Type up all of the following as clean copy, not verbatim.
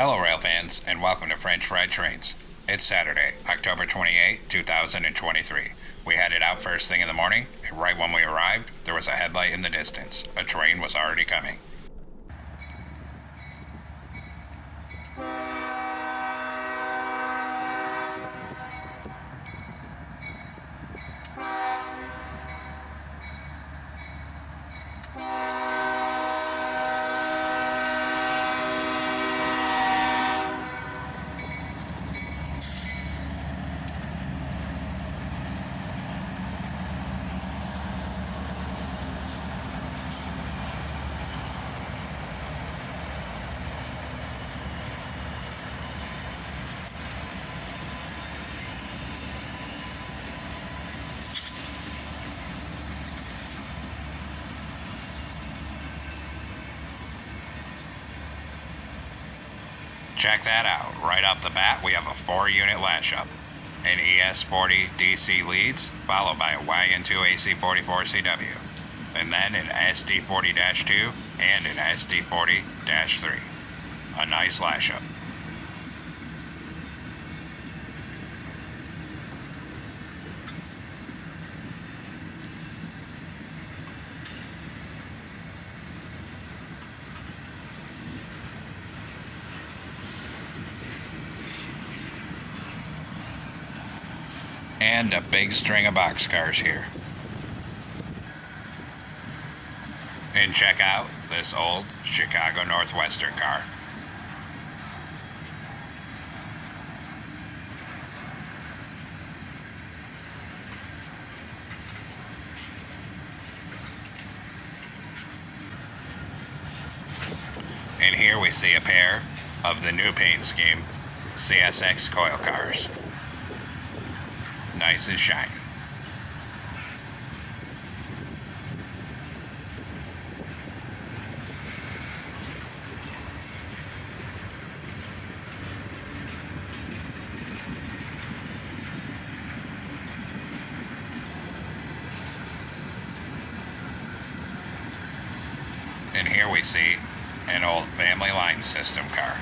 Hello Railfans, and welcome to French Fried Trains. It's Saturday, October 28, 2023. We headed out first thing in the morning, and right when we arrived, there was a headlight in the distance. A train was already coming. Check that out. Right off the bat, we have a 4-unit lash-up. An ES40 DC leads, followed by a YN2 AC44CW, and then an SD40-2 and an SD40-3. A nice lash-up. And a big string of boxcars here. And check out this old Chicago Northwestern car. And here we see a pair of the new paint scheme CSX coil cars. Nice and shiny. And here we see an old family line system car.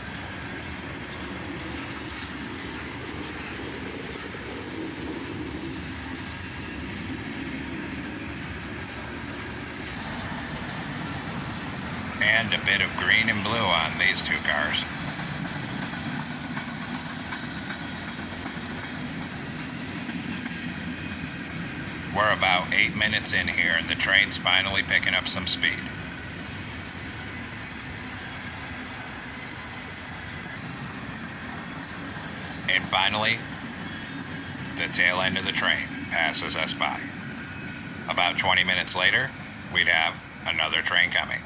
And a bit of green and blue on these two cars. We're about 8 minutes in here and the train's finally picking up some speed. And finally, the tail end of the train passes us by. About 20 minutes later, we'd have another train coming.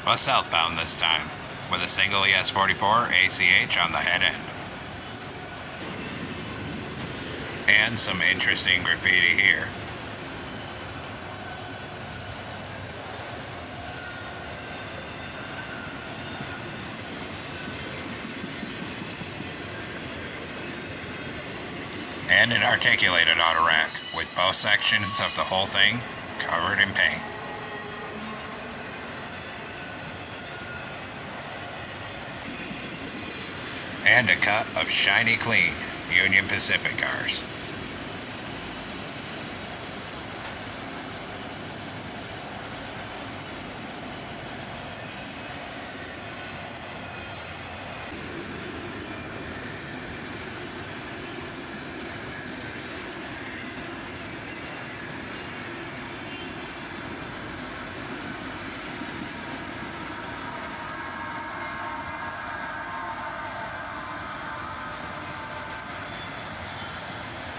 A southbound this time, with a single ES44 ACH on the head end. And some interesting graffiti here. And an articulated auto rack, with both sections of the whole thing covered in paint. And a cut of shiny clean Union Pacific cars.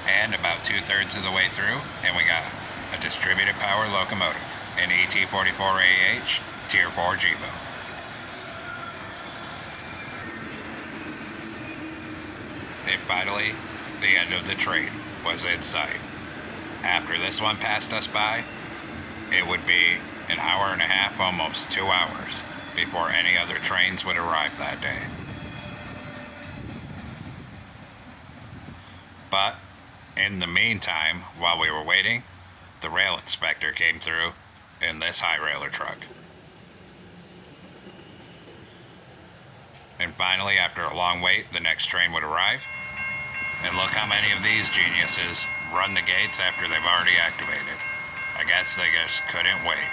And about 2/3 of the way through, and we got a distributed power locomotive, an ET44AH Tier 4 Jibo. And finally, the end of the trade was in sight. After this one passed us by, it would be an hour and a half, almost 2 hours, before any other trains would arrive that day. But in the meantime, while we were waiting, the rail inspector came through in this high railer truck. And finally, after a long wait, the next train would arrive. And look how many of these geniuses run the gates after they've already activated. I guess they just couldn't wait.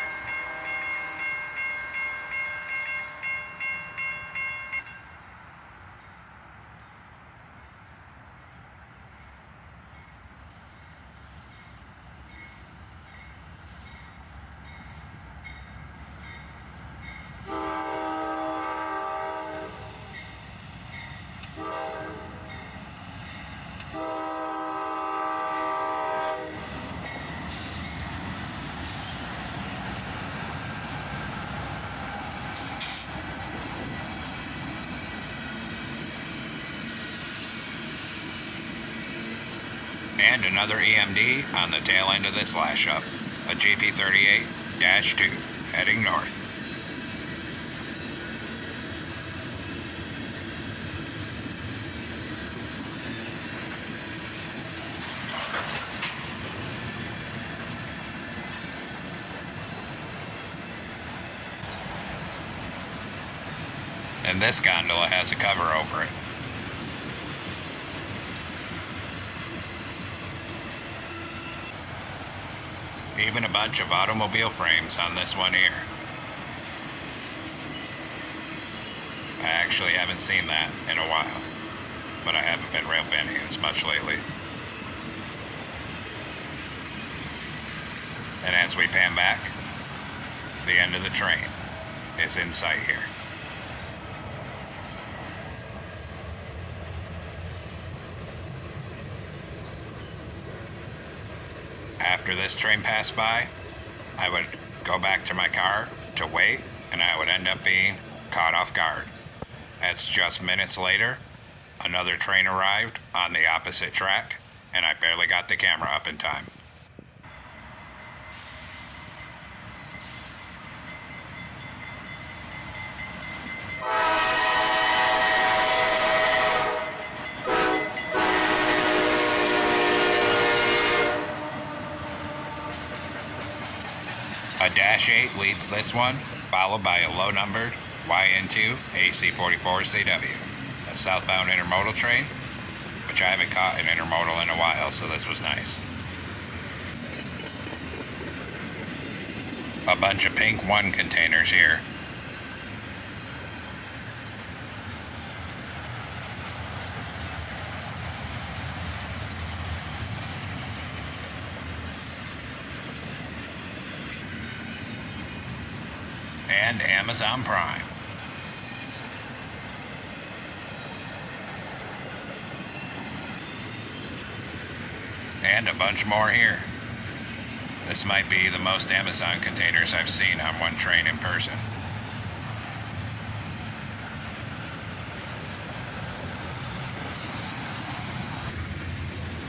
And another EMD on the tail end of this lash up, a GP38-2 heading north. And this gondola has a cover over it. Even a bunch of automobile frames on this one here. I actually haven't seen that in a while, but I haven't been railfanning as much lately. And as we pan back, the end of the train is in sight here. After this train passed by, I would go back to my car to wait, and I would end up being caught off guard. As just minutes later, another train arrived on the opposite track, and I barely got the camera up in time. A -8 leads this one, followed by a low-numbered YN2 AC44CW, a southbound intermodal train, which I haven't caught an intermodal in a while, so this was nice. A bunch of pink 1 containers here. And Amazon Prime. And a bunch more here. This might be the most Amazon containers I've seen on one train in person.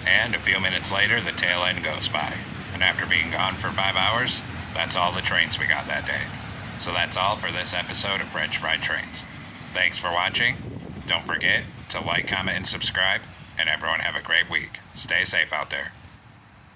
And a few minutes later, the tail end goes by. And after being gone for 5 hours, that's all the trains we got that day. So that's all for this episode of French Fried Trains. Thanks for watching. Don't forget to like, comment, and subscribe. And everyone have a great week. Stay safe out there.